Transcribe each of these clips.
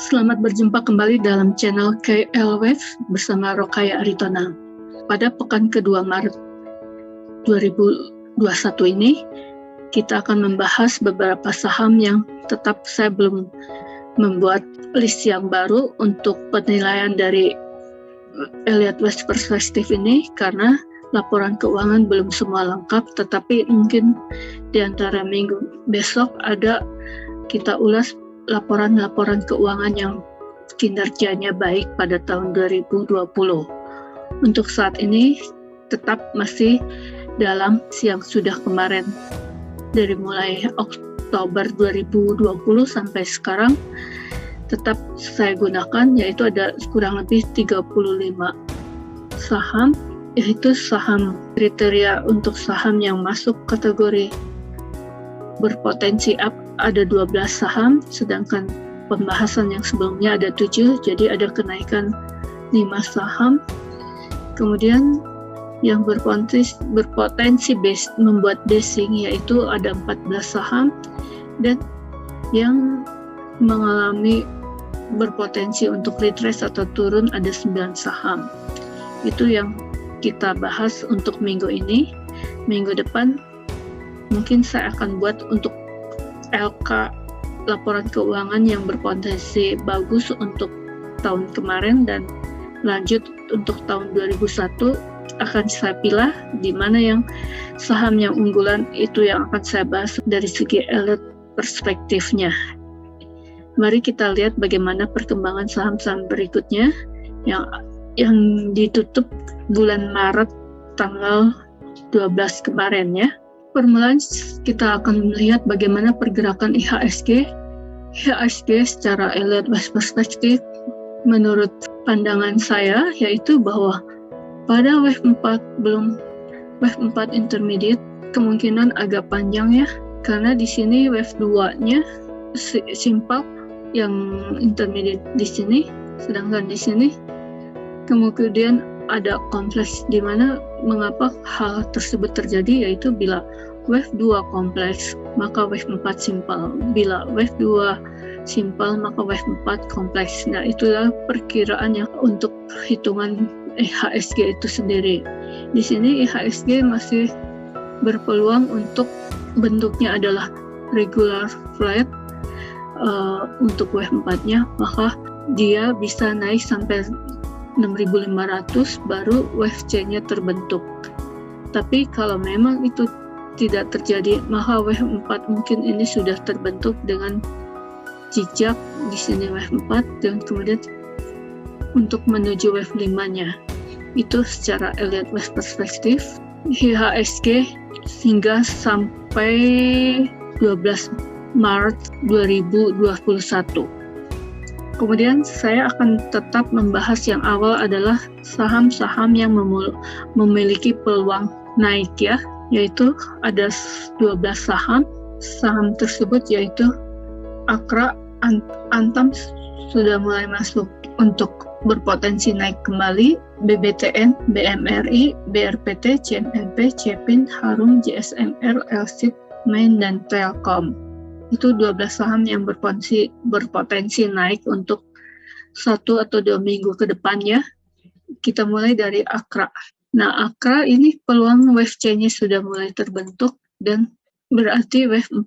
Selamat berjumpa kembali dalam channel KL Wave bersama Rokaya Aritona. Pada pekan kedua Maret 2021 ini, kita akan membahas beberapa saham yang tetap saya belum membuat list yang baru untuk penilaian dari Elliott Wave Perspective ini karena laporan keuangan belum semua lengkap, tetapi mungkin di antara minggu besok ada kita ulas laporan-laporan keuangan yang kinerjanya baik pada tahun 2020. Untuk saat ini tetap masih dalam yang sudah kemarin, dari mulai Oktober 2020 sampai sekarang tetap saya gunakan, yaitu ada kurang lebih 35 saham, yaitu saham kriteria untuk saham yang masuk kategori berpotensi up ada 12 saham, sedangkan pembahasan yang sebelumnya ada 7, jadi ada kenaikan 5 saham. Kemudian yang berpotensi membuat basing yaitu ada 14 saham, dan yang mengalami berpotensi untuk retrace atau turun ada 9 saham. Itu yang kita bahas untuk minggu ini. Minggu depan mungkin saya akan buat untuk LK laporan keuangan yang berpotensi bagus untuk tahun kemarin, dan lanjut untuk tahun 2001 akan saya pilih di mana yang saham yang unggulan itu yang akan saya bahas dari segi Elliott perspektifnya. Mari kita lihat bagaimana perkembangan saham-saham berikutnya yang ditutup bulan Maret tanggal 12 kemarin ya. Permulaan kita akan melihat bagaimana pergerakan IHSG. IHSG secara Elliott Wave Perspective menurut pandangan saya yaitu bahwa pada wave 4 wave 4 intermediate kemungkinan agak panjang ya, karena di sini wave 2-nya simple yang intermediate di sini, sedangkan di sini kemudian ada kompleks, di mana mengapa hal tersebut terjadi, yaitu bila wave 2 kompleks maka wave 4 simple, bila wave 2 simple maka wave 4 kompleks. Nah, itulah perkiraan yang untuk hitungan IHSG itu sendiri. Di sini IHSG masih berpeluang untuk bentuknya adalah regular flat untuk wave 4-nya, maka dia bisa naik sampai 6.500 baru wave C-nya terbentuk. Tapi kalau memang itu tidak terjadi, maka wave 4 mungkin ini sudah terbentuk dengan jejak di sini wave 4, dan kemudian untuk menuju wave 5-nya. Itu secara Elliott Wave Perspective. IHSG hingga sampai 12 Maret 2021. Kemudian saya akan tetap membahas yang awal adalah saham-saham yang memiliki peluang naik ya, yaitu ada 12 saham. Saham tersebut yaitu Akra, Antam sudah mulai masuk untuk berpotensi naik kembali, BBTN, BMRI, BRPT, CMNP, Cepin, Harum, JSMR, Elsip, Main, dan Telkom. Itu 12 saham yang berpotensi naik untuk 1 atau 2 minggu ke depannya. Kita mulai dari Akra. Nah, Akra ini peluang wave C-nya sudah mulai terbentuk, dan berarti wave 4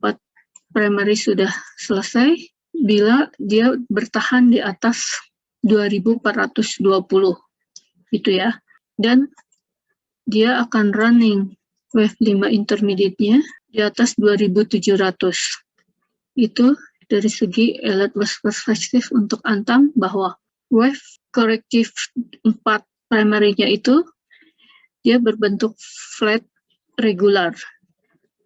primary sudah selesai bila dia bertahan di atas 2420 gitu ya, dan dia akan running wave 5 intermediate-nya di atas 2700. Itu dari segi Elliott Wave Perspective untuk Antam, bahwa wave korektif 4 primary-nya itu dia berbentuk flat regular,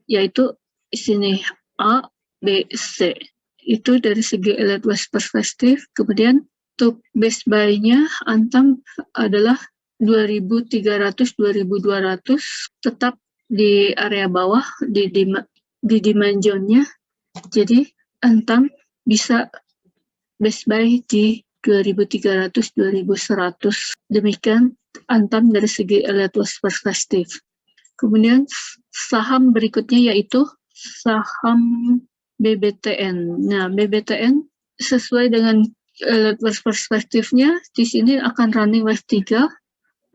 yaitu di sini A, B, C. Itu dari segi Elliott Wave Perspective. Kemudian untuk base buy-nya Antam adalah 2300-2200, tetap di area bawah di demand zone-nya. Jadi Antam bisa base buy di 2300-2100. Demikian Antam dari segi Elliott Wave Perspective. Kemudian saham berikutnya yaitu saham BBTN. Nah, BBTN sesuai dengan Elite perspektifnya di sini akan running wave 3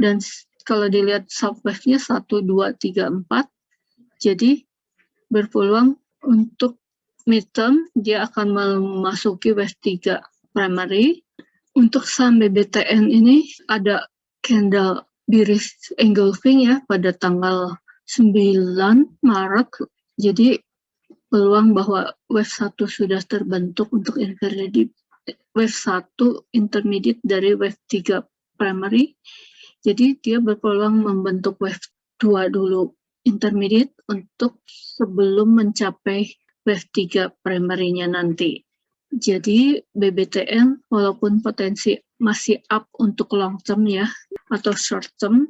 dan kalau dilihat subwave-nya 1, 2, 3, 4 jadi berpeluang untuk midterm dia akan memasuki wave 3 primary. Untuk saham BBTN ini ada candle bearish engulfing ya pada tanggal 9 Maret. Jadi peluang bahwa wave 1 sudah terbentuk untuk intermediate wave 1 intermediate dari wave 3 primary. Jadi dia berpeluang membentuk wave 2 dulu intermediate untuk sebelum mencapai wave 3 primary-nya nanti. Jadi BBTN walaupun potensi masih up untuk long term ya atau short term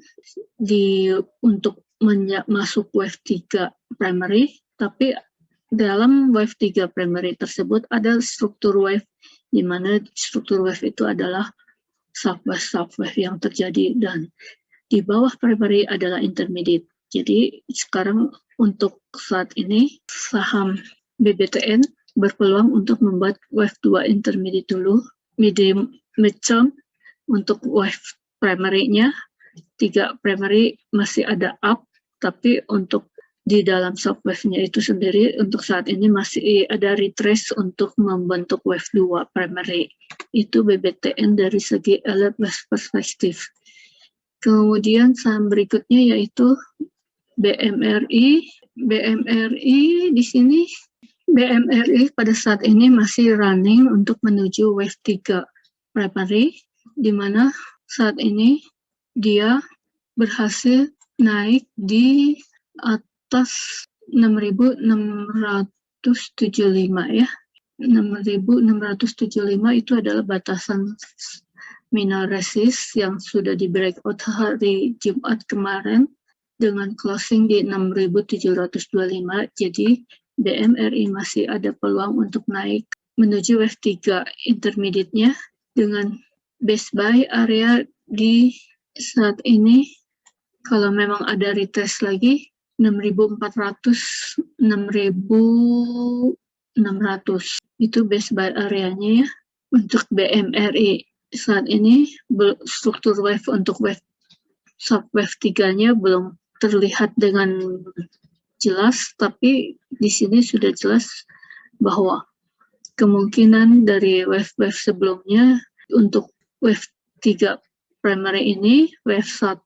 untuk masuk wave 3 primary, tapi dalam wave 3 primary tersebut ada struktur wave di mana struktur wave itu adalah subwave yang terjadi dan di bawah primary adalah intermediate. Jadi sekarang untuk saat ini saham BBTN berpeluang untuk membuat wave 2 intermediate dulu, midterm untuk wave primary-nya 3 primary masih ada up, tapi untuk di dalam subwave-nya itu sendiri untuk saat ini masih ada retrace untuk membentuk wave 2 primary. Itu BBTN dari segi elite perspektif. Kemudian saham berikutnya yaitu BMRI. BMRI di sini BMRI pada saat ini masih running untuk menuju wave 3 primary, di mana saat ini dia berhasil naik di atas 6.675 ya. 6.675 itu adalah batasan minor resist yang sudah di breakout hari Jumat kemarin dengan closing di 6.725. Jadi BMRI masih ada peluang untuk naik menuju wave 3 intermediate-nya dengan base buy area di saat ini. Kalau memang ada retest lagi 6.400, 6.600 itu base buy areanya ya. Untuk BMRI saat ini struktur wave untuk wave subwave 3-nya belum terlihat dengan jelas, tapi di sini sudah jelas bahwa kemungkinan dari wave-wave sebelumnya untuk wave 3 primary ini, wave 1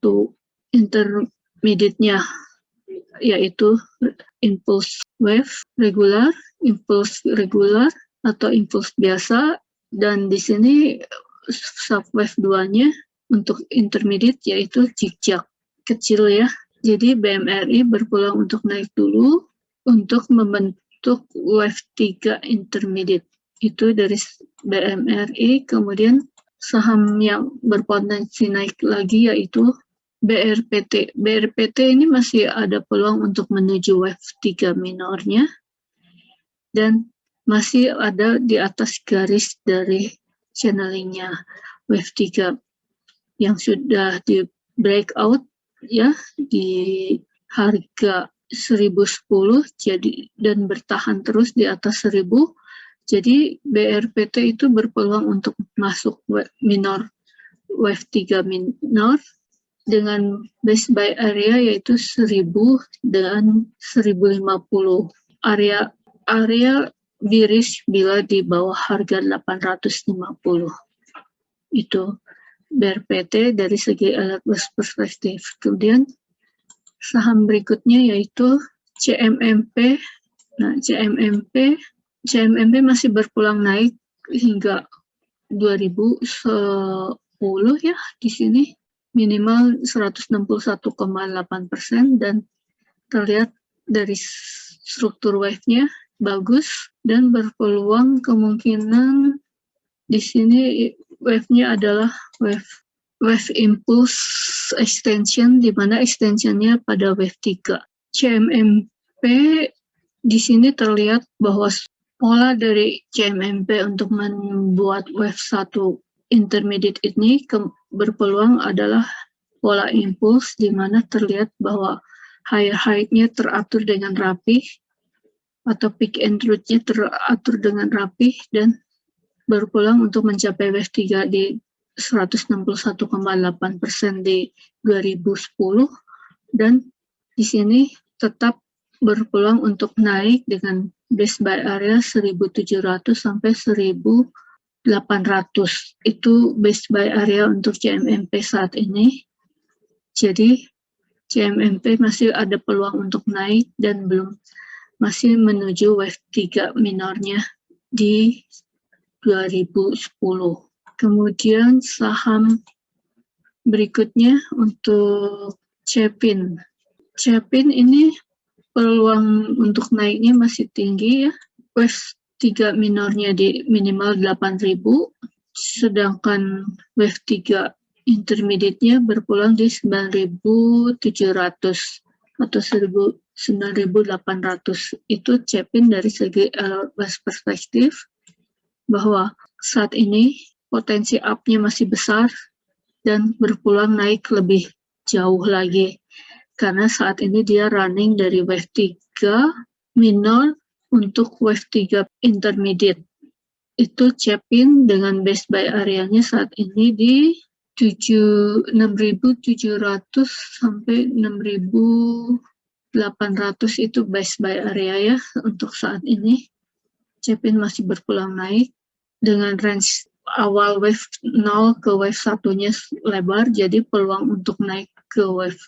intermediate-nya yaitu impulse wave regular, impulse regular atau impulse biasa, dan di sini subwave 2-nya untuk intermediate yaitu zigzag kecil ya. Jadi BMRI berpeluang untuk naik dulu untuk membentuk wave 3 intermediate. Itu dari BMRI. Kemudian saham yang berpotensi naik lagi yaitu BRPT. BRPT ini masih ada peluang untuk menuju wave 3 minornya dan masih ada di atas garis dari channelingnya wave 3 yang sudah di breakout ya di harga 1010 jadi dan bertahan terus di atas 1000. Jadi BRPT itu berpeluang untuk masuk minor wave 3 minor dengan base buy area yaitu 1000 dan 1050. Area bearish bila di bawah harga 850. Itu BRPT dari segi elite perspektif. Kemudian saham berikutnya yaitu CMMP. Nah, CMMP masih berpulang naik hingga 2010 ya di sini minimal 161,8% dan terlihat dari struktur wave-nya bagus dan berpeluang kemungkinan di sini wave-nya adalah wave impulse extension di mana extensionnya pada wave 3. CMMP di sini terlihat bahwa pola dari CMMP untuk membuat wave 1 intermediate ini berpeluang adalah pola impulse di mana terlihat bahwa higher high-nya teratur dengan rapih atau peak and truth-nya teratur dengan rapih dan berpeluang untuk mencapai wave 3 di 161,8% di 2010, dan di sini tetap berpeluang untuk naik dengan base buy area 1.700 sampai 1.800. Itu base buy area untuk CMMP saat ini. Jadi CMMP masih ada peluang untuk naik dan masih menuju wave 3 minornya di 2010. Kemudian saham berikutnya untuk Cepin. Cepin ini peluang untuk naiknya masih tinggi ya. Wave 3 minornya di minimal 8.000, sedangkan wave 3 intermediate-nya berpeluang di 9.700 atau 9.800. Itu Cepin dari segi perspektif bahwa saat ini potensi up-nya masih besar dan berpeluang naik lebih jauh lagi. Karena saat ini dia running dari wave 3 minor untuk wave 3 intermediate. Itu Cepin dengan base buy area-nya saat ini di 6.700 sampai 6.800 itu base buy area ya untuk saat ini. Cepin masih berpeluang naik dengan range awal wave 0 ke wave 1-nya lebar, jadi peluang untuk naik ke wave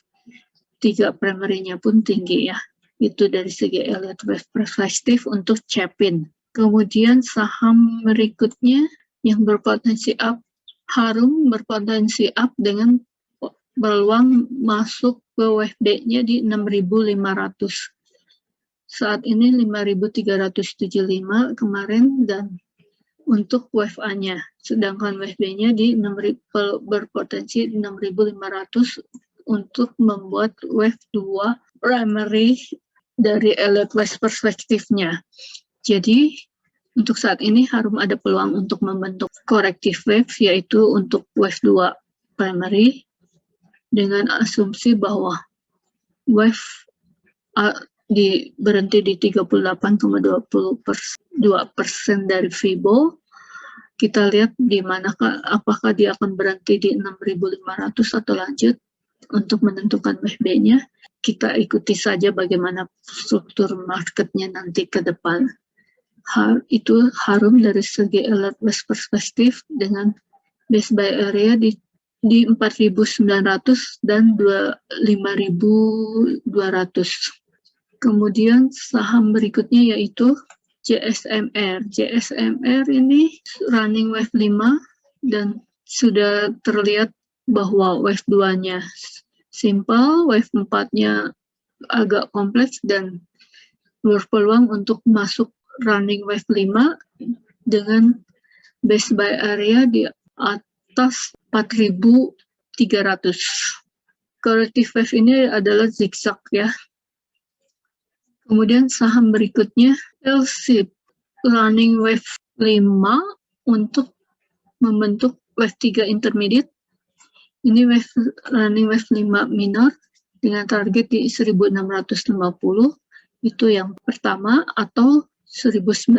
3 primary-nya pun tinggi ya. Itu dari segi elite wave perspektif untuk Cepin. Kemudian saham berikutnya yang berpotensi up, Harum berpotensi up dengan peluang masuk ke wave B-nya di 6.500. Saat ini 5.375 kemarin dan untuk wave A-nya, sedangkan wave B-nya di berpotensi 6.500 untuk membuat wave 2 primary dari elite wave perspektifnya. Jadi untuk saat ini Harum ada peluang untuk membentuk corrective wave, yaitu untuk wave 2 primary dengan asumsi bahwa wave berhenti di 38,22% dari Fibo. Kita lihat di manakah, apakah dia akan berhenti di 6.500 atau lanjut untuk menentukan wave B-nya. Kita ikuti saja bagaimana struktur marketnya nanti ke depan. Itu Harum dari segi elite wave perspektif dengan base buy area di 4.900 dan 5.200. Kemudian saham berikutnya yaitu JSMR. JSMR ini running wave 5 dan sudah terlihat bahwa wave 2-nya simple, wave 4-nya agak kompleks dan berpeluang untuk masuk running wave 5 dengan base buy area di atas 4.300. Corrective wave ini adalah zigzag ya. Kemudian saham berikutnya LSIP, running wave 5 untuk membentuk wave 3 intermediate. Ini running wave 5 minor dengan target di 1.650. Itu yang pertama, atau 1.900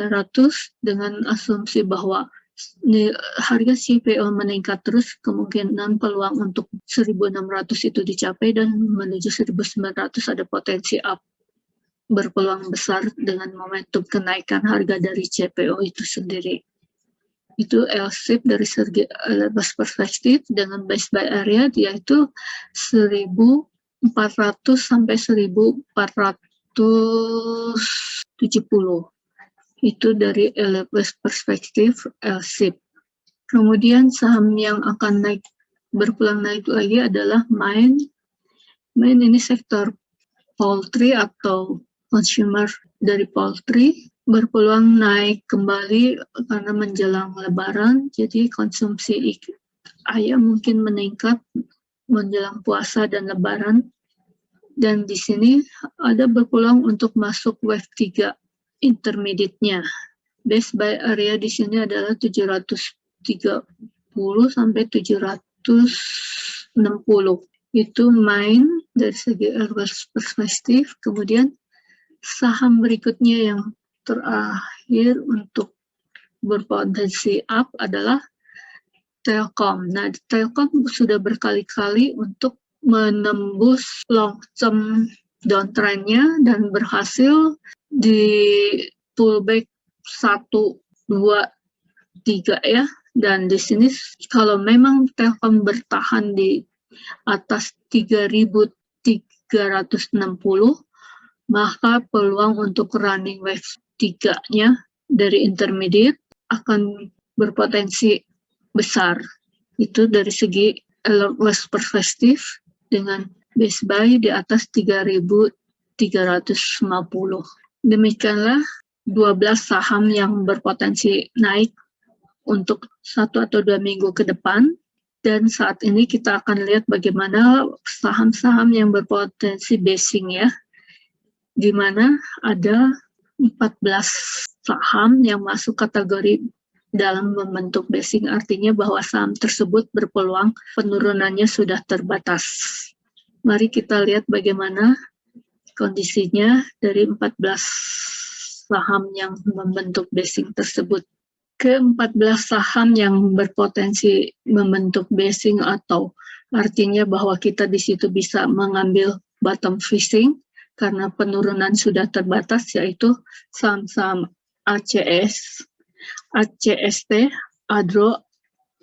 dengan asumsi bahwa harga CPO meningkat terus, kemungkinan peluang untuk 1.600 itu dicapai dan menuju 1.900 ada potensi up berpeluang besar dengan momentum kenaikan harga dari CPO itu sendiri. Itu LSIP dari segi perspektif dengan base buy area yaitu 1.400 sampai 1.470. Itu dari elite perspektif LSIP. Kemudian saham yang akan berpeluang naik lagi adalah Main. Main ini sektor poultry atau consumer dari poultry, berpeluang naik kembali karena menjelang Lebaran, jadi konsumsi ayam mungkin meningkat menjelang puasa dan Lebaran. Dan di sini ada berpeluang untuk masuk wave 3 intermediate-nya. Base buy area di sini adalah 730 sampai 760. Itu Main dari segi perspektif. Kemudian saham berikutnya yang terakhir untuk berpotensi up adalah Telkom. Nah, Telkom sudah berkali-kali untuk menembus long term downtrend-nya dan berhasil di pullback 1, 2, 3 ya. Dan di sini kalau memang Telkom bertahan di atas 3.360, maka peluang untuk running wave 3-nya dari intermediate akan berpotensi besar. Itu dari segi alertness perspektif dengan base buy di atas 3.350. Demikianlah 12 saham yang berpotensi naik untuk 1 atau 2 minggu ke depan. Dan saat ini kita akan lihat bagaimana saham-saham yang berpotensi basing ya, di mana ada 14 saham yang masuk kategori dalam membentuk basing, artinya bahwa saham tersebut berpeluang penurunannya sudah terbatas. Mari kita lihat bagaimana kondisinya dari 14 saham yang membentuk basing tersebut. Ke-14 saham yang berpotensi membentuk basing atau artinya bahwa kita di situ bisa mengambil bottom fishing karena penurunan sudah terbatas, yaitu saham-saham ACS, ACST, Adro,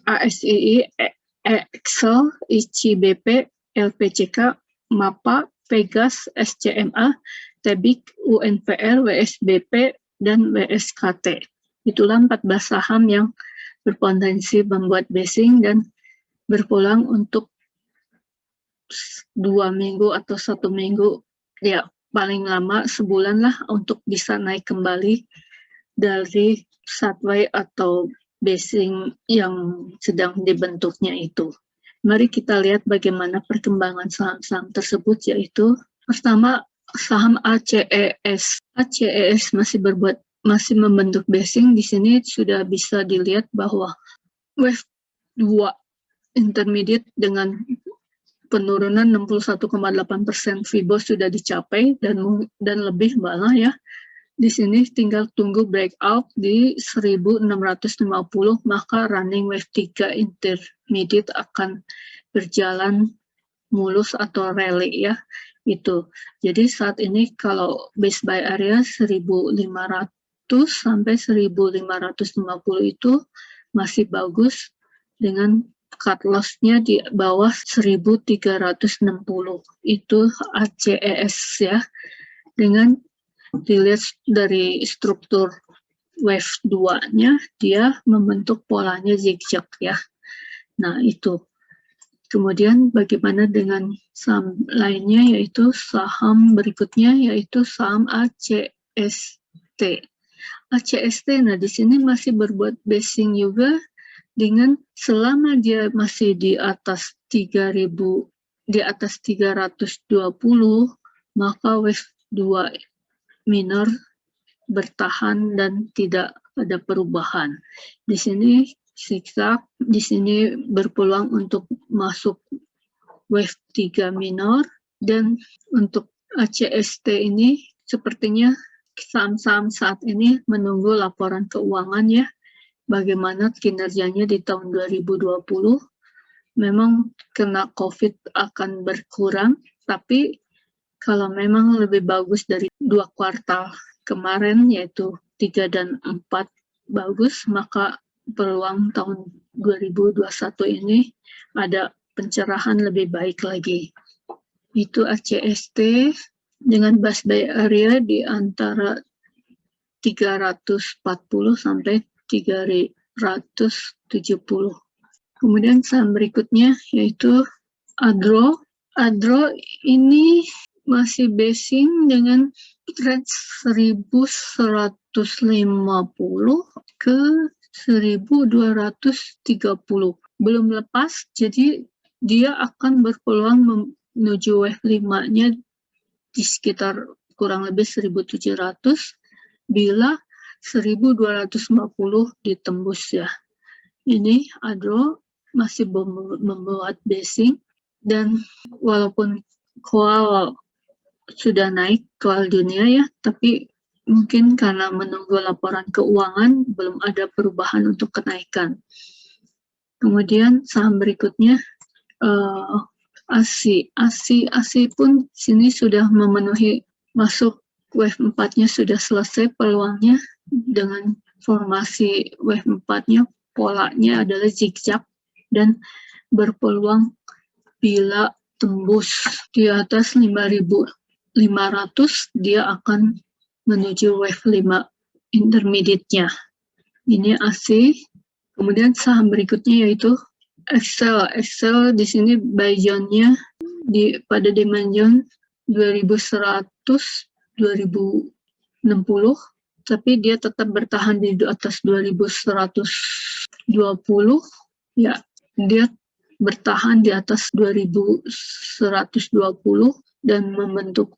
ASII, Excel, ICBP, LPCK, MAPA, Pegas, SCMA, Tebik, UNPR, WSBP, dan WSKT. Itulah 14 saham yang berpotensi membuat basing dan berpulang untuk 2 minggu atau 1 minggu, ya paling lama sebulan lah untuk bisa naik kembali dari sideways atau basing yang sedang dibentuknya itu. Mari kita lihat bagaimana perkembangan saham-saham tersebut, yaitu pertama saham ACES. ACES masih membentuk basing. Di sini sudah bisa dilihat bahwa wave 2 intermediate dengan penurunan 61,8% Fibo sudah dicapai dan lebih malah ya. Di sini tinggal tunggu breakout di 1650, maka running wave 3 intermediate akan berjalan mulus atau rally ya. Itu. Jadi saat ini kalau base buy area 1500 sampai 1550 itu masih bagus dengan cut loss-nya di bawah 1360. Itu ACES ya. Dengan dilihat dari struktur wave 2-nya, dia membentuk polanya zigzag ya. Nah, itu. Kemudian bagaimana dengan saham lainnya, yaitu saham berikutnya, yaitu saham ACST. ACST, nah di sini masih berbuat basing juga dengan selama dia masih di atas 3.000, di atas 320, maka wave 2 minor bertahan dan tidak ada perubahan. Di sini zigzag, di sini berpeluang untuk masuk wave 3 minor, dan untuk ACST ini sepertinya saham-saham saat ini menunggu laporan keuangan ya, bagaimana kinerjanya di tahun 2020. Memang kena COVID akan berkurang, tapi kalau memang lebih bagus dari 2 kuartal kemarin, yaitu 3 dan 4 bagus, maka peluang tahun 2021 ini ada pencerahan lebih baik lagi. Itu ACST dengan base buy area di antara 340 sampai 370. Kemudian saham berikutnya yaitu Adro. Adro ini masih basing dengan range 1150 ke 1230. Belum lepas, jadi dia akan berpeluang menuju wave 5-nya di sekitar kurang lebih 1700 bila 1250 ditembus ya. Ini Adro masih membuat basing, dan walaupun koal sudah naik, koal dunia ya, tapi mungkin karena menunggu laporan keuangan belum ada perubahan untuk kenaikan. Kemudian saham berikutnya ASI pun sini sudah memenuhi, masuk wave 4-nya sudah selesai peluangnya dengan formasi wave 4-nya, polanya adalah zigzag dan berpeluang bila tembus di atas 5.500 dia akan menuju wave 5 intermediate-nya. Ini ASI. Kemudian saham berikutnya yaitu Excel. Excel di sini buy zone-nya pada demand zone 2100 2060, tapi dia tetap bertahan di atas 2120. Ya, dia bertahan di atas 2120 dan membentuk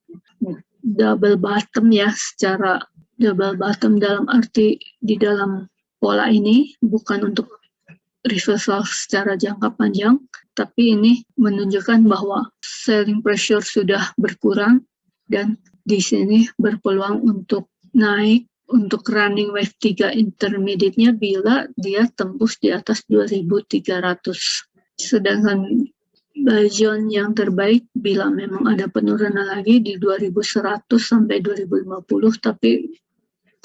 double bottom ya, secara double bottom dalam arti di dalam pola ini bukan untuk reversal secara jangka panjang, tapi ini menunjukkan bahwa selling pressure sudah berkurang dan di sini berpeluang untuk naik untuk running wave 3 intermediate-nya bila dia tembus di atas 2.300. Sedangkan buy zone yang terbaik bila memang ada penurunan lagi di 2.100 sampai 2.050, tapi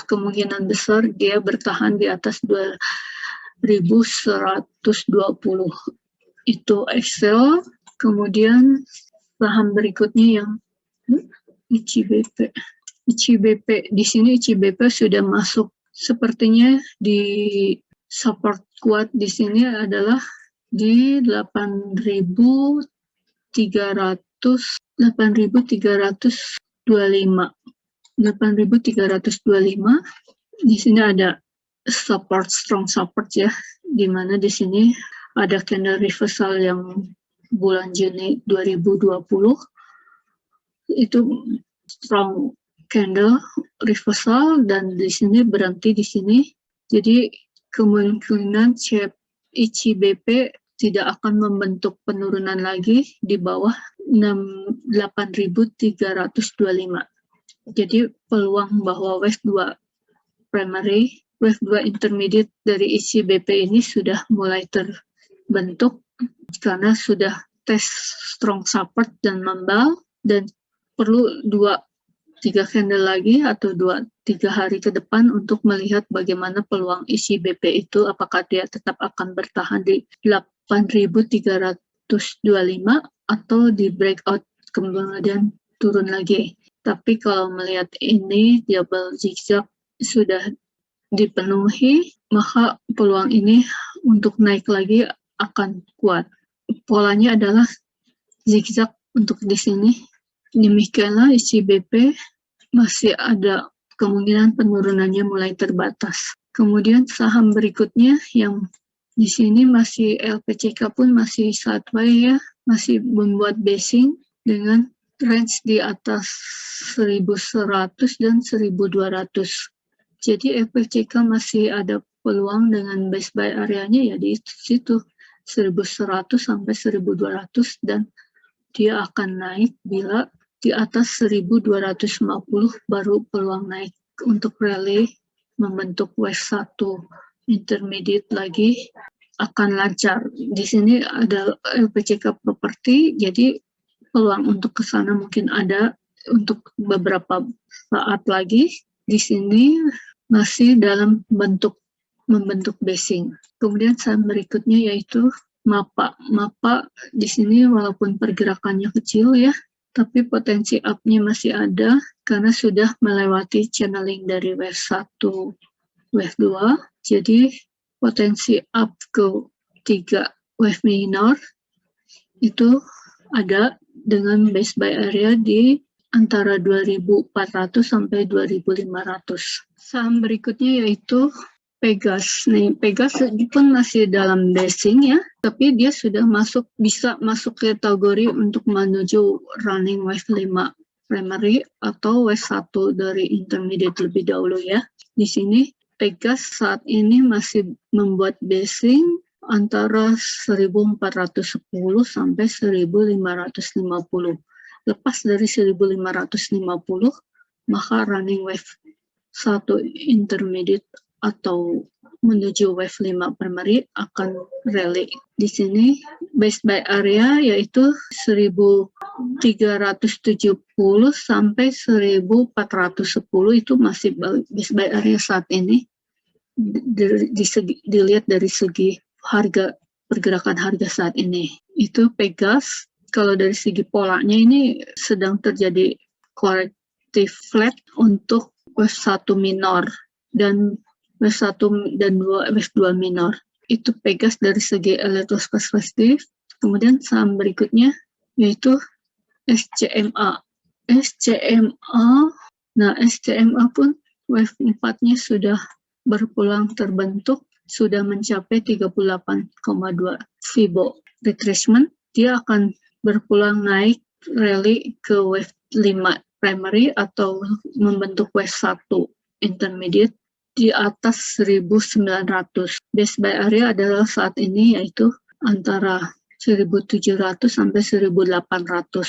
kemungkinan besar dia bertahan di atas 2.120. Itu Excel. Kemudian saham berikutnya yang ICBP. ICBP di sini ICBP sudah masuk, sepertinya di support kuat di sini adalah di 8.325. Di sini ada strong support ya, di mana di sini ada candle reversal yang bulan Juni 2020 itu strong candle reversal dan di sini berhenti di sini. Jadi kemungkinan ICBP tidak akan membentuk penurunan lagi di bawah 8.325. Jadi peluang bahwa wave 2 primary, wave 2 intermediate dari ICBP ini sudah mulai terbentuk karena sudah tes strong support dan membal, dan perlu 2-3 candle lagi atau 2-3 hari ke depan untuk melihat bagaimana peluang ICBP itu, apakah dia tetap akan bertahan di 8.325 atau di breakout kemudian turun lagi. Tapi kalau melihat ini double zigzag sudah dipenuhi, maka peluang ini untuk naik lagi akan kuat. Polanya adalah zigzag untuk di sini. Demikianlah ICBP masih ada kemungkinan penurunannya mulai terbatas. Kemudian saham berikutnya yang di sini masih LPCK pun masih sideways ya, masih membuat basing dengan range di atas 1.100 dan 1.200. Jadi LPCK masih ada peluang dengan base buy areanya ya di situ 1.100 sampai 1.200, dan dia akan naik bila di atas 1.250 baru peluang naik untuk rally membentuk wave 1 intermediate lagi akan lancar. Di sini ada LPCK properti, jadi peluang untuk ke sana mungkin ada untuk beberapa saat lagi. Di sini masih dalam membentuk basing. Kemudian saham berikutnya yaitu MAPA. MAPA di sini walaupun pergerakannya kecil ya, tapi potensi up-nya masih ada karena sudah melewati channeling dari wave 1, wave 2. Jadi potensi up ke 3 wave minor itu ada dengan base buy area di antara 2.400 sampai 2.500. Saham berikutnya yaitu Pegas. Nih, Pegas pun masih dalam basing ya, tapi dia sudah bisa masuk kategori untuk menuju running wave 5 primary atau wave 1 dari intermediate lebih dahulu ya. Di sini Pegas saat ini masih membuat basing antara 1.410 sampai 1.550. Lepas dari 1.550, maka running wave 1 intermediate atau menuju wave 5 primary akan rally. Di sini base buy area yaitu 1370 sampai 1410 itu masih base buy area saat ini. Dilihat dari segi harga, pergerakan harga saat ini. Itu Pegas. Kalau dari segi polanya ini sedang terjadi corrective flat untuk wave 1 minor dan wave 1 dan 2 wave 2 minor. Itu Pegas dari segi elektros perspektif. Kemudian saham berikutnya yaitu SCMA. Nah SCMA pun wave 4-nya sudah berpulang terbentuk, sudah mencapai 38,2 Fibo retracement. Dia akan berpulang naik rally ke wave 5 primary atau membentuk wave 1 intermediate di atas 1900. Base buy area adalah saat ini yaitu antara 1700 sampai 1800.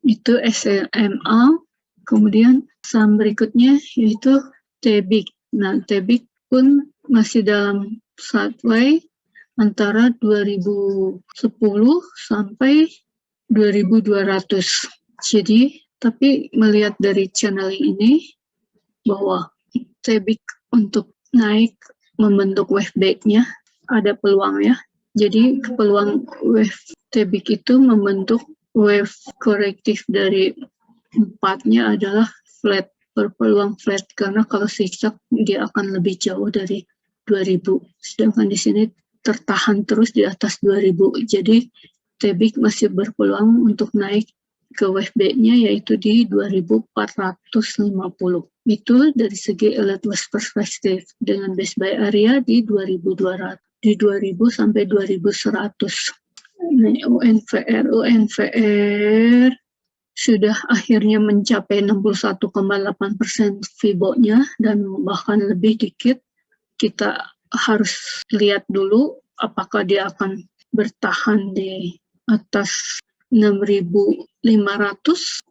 Itu SMA. Kemudian saham berikutnya yaitu TBIC. Nah, TBIC pun masih dalam sideway antara 2010 sampai 2200. Jadi, tapi melihat dari channeling ini bahwa TBIC untuk naik membentuk wave back-nya ada peluangnya. Jadi, peluang wave TBIC itu membentuk wave korektif dari 4-nya adalah flat, berpeluang flat karena kalau zigzag dia akan lebih jauh dari 2000. Sedangkan di sini tertahan terus di atas 2000. Jadi TBIC masih berpeluang untuk naik ke wave back-nya yaitu di 2450. Itu dari segi elektros perspektif dengan base buy area di 2200, di 2000 sampai 2100. Nah, UNVR sudah akhirnya mencapai 61,8% Fibo-nya dan bahkan lebih dikit. Kita harus lihat dulu apakah dia akan bertahan di atas 6.500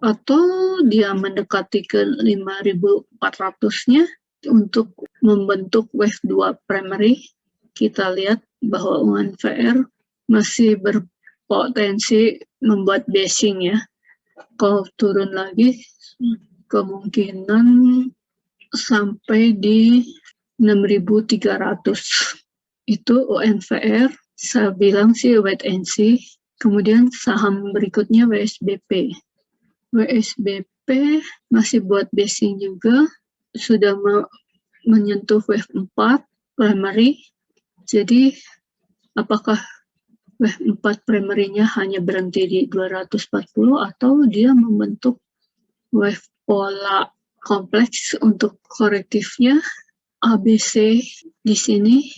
atau dia mendekati ke 5.400-nya untuk membentuk wave 2 primary. Kita lihat bahwa UNVR masih berpotensi membuat basing ya. Kalau turun lagi kemungkinan sampai di 6.300. Itu UNVR. Saya bilang sih wait and see. Kemudian saham berikutnya WSBP. WSBP masih buat basing juga, sudah menyentuh wave 4 primary. Jadi apakah wave 4 primary-nya hanya berhenti di 240 atau dia membentuk wave pola kompleks untuk korektifnya? ABC di sini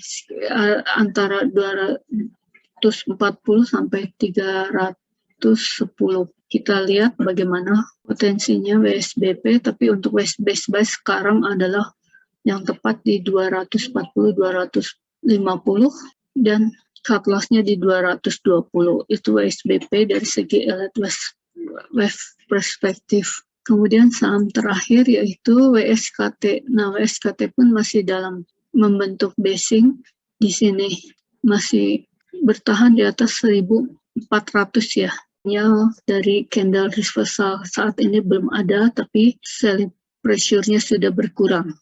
antara 240 sampai 310. Kita lihat bagaimana potensinya WSBP, tapi untuk base buy sekarang adalah yang tepat di 240-250 dan cut loss-nya di 220. Itu WSBP dari segi elektros wave perspektif. Kemudian saham terakhir yaitu WSKT. Nah, WSKT pun masih dalam membentuk basing. Di sini masih bertahan di atas 1.400 ya. Dari candle reversal saat ini belum ada, tapi selling pressure-nya sudah berkurang.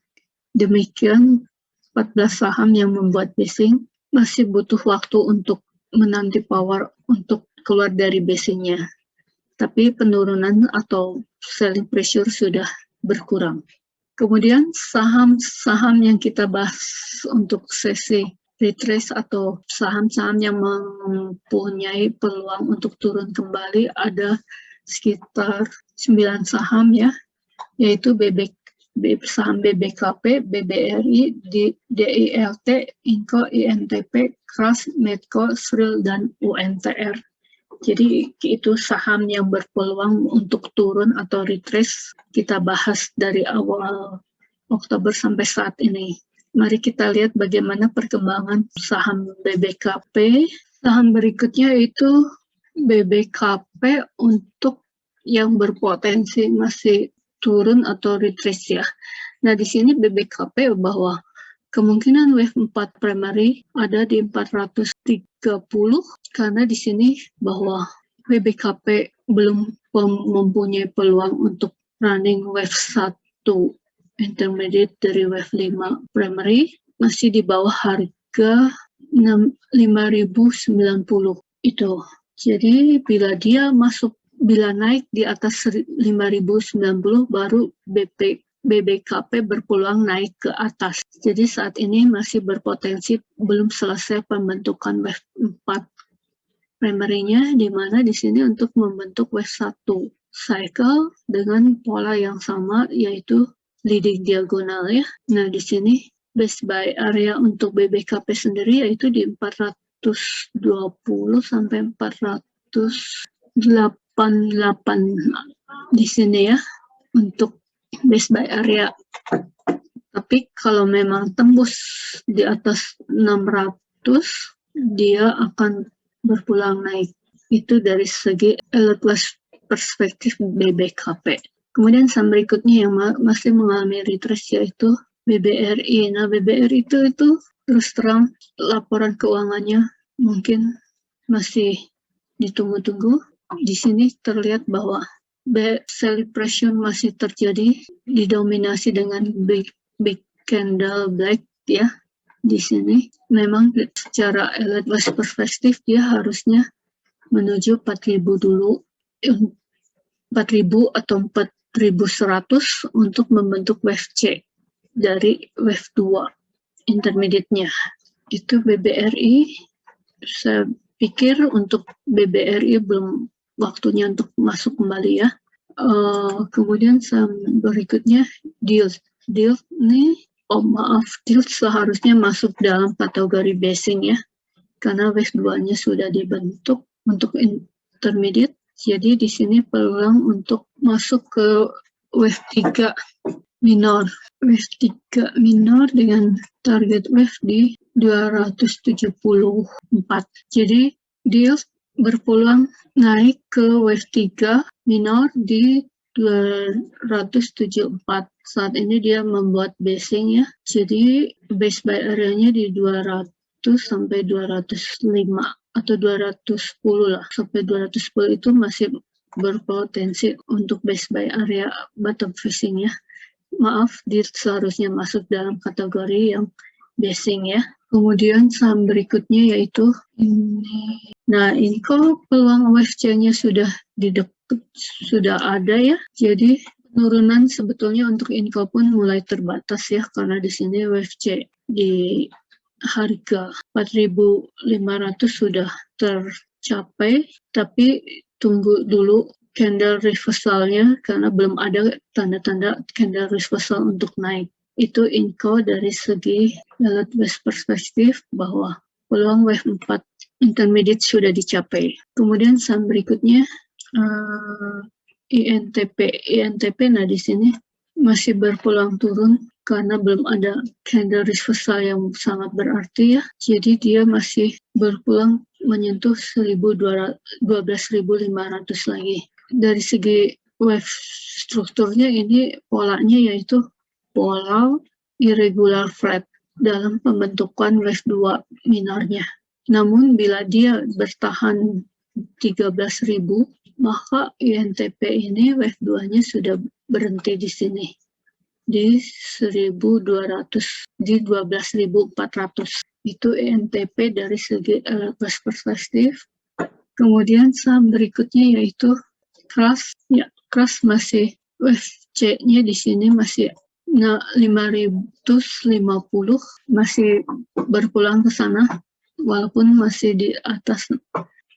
Demikian 14 saham yang membuat basing masih butuh waktu untuk menanti power untuk keluar dari basing-nya. Tapi penurunan atau selling pressure sudah berkurang. Kemudian saham-saham yang kita bahas untuk sesi retrace atau saham-saham yang mempunyai peluang untuk turun kembali ada sekitar 9 saham ya, yaitu saham BBKP, BBRI, DILT, Inco, INTP, KRAS, Medco, SRIL, dan UNTR. Jadi itu saham yang berpeluang untuk turun atau retrace. Kita bahas dari awal Oktober sampai saat ini. Mari kita lihat bagaimana perkembangan saham BBKP. Saham berikutnya itu BBKP untuk yang berpotensi masih turun atau retrace ya. Nah, di sini BBKP bahwa kemungkinan wave 4 primary ada di 430 karena di sini bahwa BBKP belum mempunyai peluang untuk running wave 1 intermediate dari wave 5 primary, masih di bawah harga 5.090 itu. Jadi bila naik di atas 5.090 baru BBKP berpeluang naik ke atas. Jadi saat ini masih berpotensi belum selesai pembentukan wave 4 primary-nya, di mana di sini untuk membentuk wave 1 cycle dengan pola yang sama, yaitu leading diagonal ya. Nah, di sini base buy area untuk BBKP sendiri yaitu di 420 sampai 488 di sini ya untuk base buy area. Tapi kalau memang tembus di atas 600, dia akan berpulang naik. Itu dari segi elite wave perspektif BBKP. Kemudian saham berikutnya yang masih mengalami retrace yaitu BBRI. Nah, BBRI itu terus terang laporan keuangannya mungkin masih ditunggu-tunggu. Di sini terlihat bahwa sell pressure masih terjadi, didominasi dengan big candle black ya. Di sini memang secara elite wave perspektif dia harusnya menuju 4.000 dulu, 4.000 atau 4.100 untuk membentuk wave C dari wave 2 intermediate-nya. Itu BBRI. Saya pikir untuk BBRI belum waktunya untuk masuk kembali ya. Kemudian berikutnya deal nih, deal seharusnya masuk dalam kategori basing ya, karena wave 2-nya sudah dibentuk untuk intermediate. Jadi di sini peluang untuk masuk ke wave 3 minor. Wave 3 minor dengan target wave di 274. Jadi deal berpeluang naik ke wave 3 minor di 274. Saat ini dia membuat basing ya. Jadi base buy area-nya di 200 sampai 205 atau 210 lah. Sampai 210 itu masih berpotensi untuk base buy area bottom fishing ya. Maaf, dia seharusnya masuk dalam kategori yang basing ya. Kemudian saham berikutnya yaitu ini. Nah, ini kok peluang wave C-nya sudah ada ya. Jadi penurunan sebetulnya untuk Inco pun mulai terbatas ya, karena di sini wave C di harga 4.500 sudah tercapai, tapi tunggu dulu candle reversalnya karena belum ada tanda-tanda candle reversal untuk naik. Itu Inco dari segi elite wave perspektif bahwa peluang wave 4 intermediate sudah dicapai. Kemudian saham berikutnya INTP. Nah, di sini masih berpeluang turun karena belum ada candle reversal yang sangat berarti ya. Jadi dia masih berpeluang menyentuh 12.500 lagi. Dari segi wave strukturnya ini polanya yaitu pola irregular flat dalam pembentukan wave 2 minornya. Namun bila dia bertahan 13.000, maka INTP ini wave 2-nya sudah berhenti di sini di 1.200, di 12.400. Itu INTP dari segi elite perspektif. Kemudian saham berikutnya yaitu Crush. Ya, Crush masih wave C-nya di sini masih 550, masih berpulang ke sana walaupun masih di atas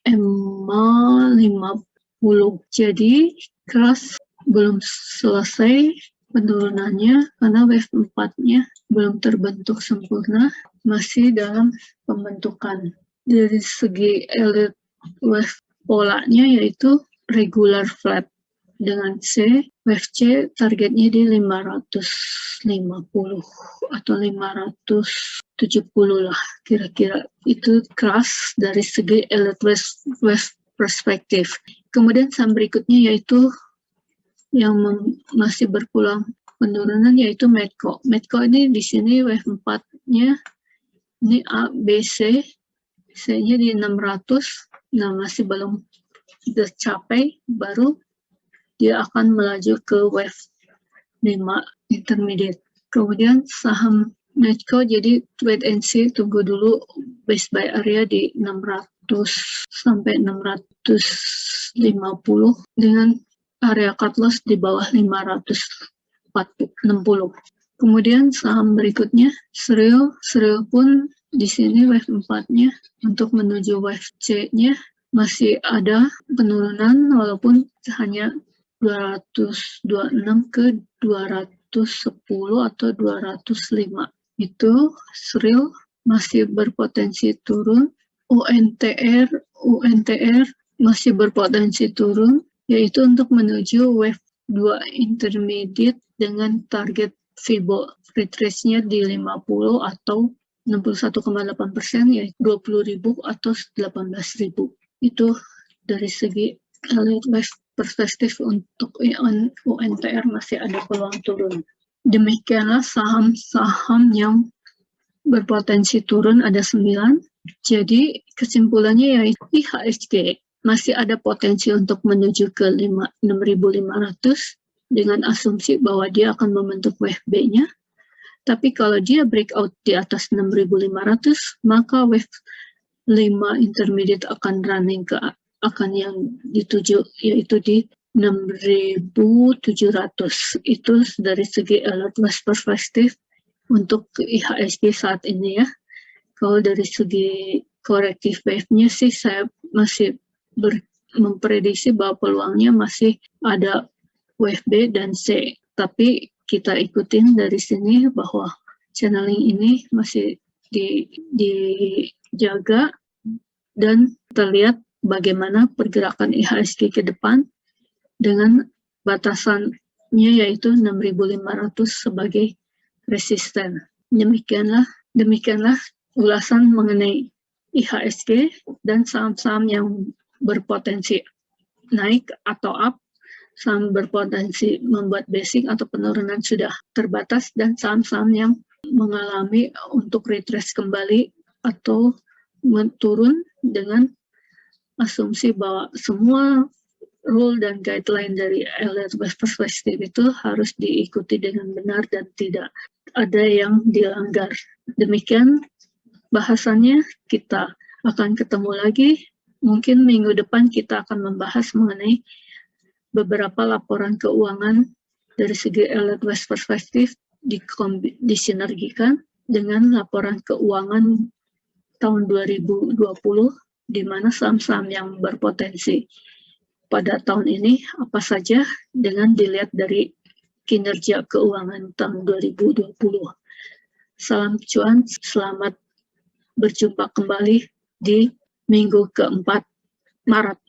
EMA 50. Jadi Crush belum selesai penurunannya karena wave 4-nya belum terbentuk sempurna, masih dalam pembentukan. Dari segi elite wave polanya yaitu regular flat dengan C, wave C targetnya di 550 atau 570 lah kira-kira. Itu Crush dari segi elite wave perspektif. Kemudian saham berikutnya yaitu yang masih berpulang penurunan yaitu Medco. Medco ini di sini wave 4-nya ini A, B, C. C-nya di 600. Nah, masih belum tercapai, baru dia akan melaju ke wave 5 intermediate. Kemudian saham Medco jadi wait and see, tunggu dulu base buy area di 600 sampai 650 dengan area cut loss di bawah 560. Kemudian saham berikutnya Sril pun di sini wave 4-nya untuk menuju wave C-nya masih ada penurunan walaupun hanya 226 ke 210 atau 205. Itu Sril masih berpotensi turun. UNTR masih berpotensi turun, yaitu untuk menuju wave 2 intermediate dengan target Fibo retrace-nya di 50 atau 61,8%, yaitu 20.000 atau 18.000. Itu dari segi elite wave perspektif untuk UNTR masih ada peluang turun. Demikianlah saham-saham yang berpotensi turun ada 9. Jadi kesimpulannya yaitu IHSG masih ada potensi untuk menuju ke 6.500 dengan asumsi bahwa dia akan membentuk wave B-nya. Tapi kalau dia breakout di atas 6.500, maka wave 5 intermediate akan running ke akan yang dituju yaitu di 6.700. Itu dari segi alert wave perspektif untuk IHSG saat ini ya. Kalau dari segi corrective wave-nya sih saya masih memprediksi bahwa peluangnya masih ada wave B dan C. Tapi kita ikutin dari sini bahwa channeling ini masih dijaga dan terlihat bagaimana pergerakan IHSG ke depan dengan batasannya yaitu 6.500 sebagai resisten. Demikianlah ulasan mengenai IHSG dan saham-saham yang berpotensi naik atau up, saham berpotensi membuat basic atau penurunan sudah terbatas, dan saham-saham yang mengalami untuk retrace kembali atau turun dengan asumsi bahwa semua rule dan guideline dari elite wave perspektif itu harus diikuti dengan benar dan tidak ada yang dilanggar. Demikian bahasannya, kita akan ketemu lagi. Mungkin minggu depan kita akan membahas mengenai beberapa laporan keuangan dari segi elite wave perspektif disinergikan dengan laporan keuangan tahun 2020, di mana saham-saham yang berpotensi pada tahun ini apa saja dengan dilihat dari kinerja keuangan tahun 2020. Salam cuan, selamat berjumpa kembali di minggu keempat Maret.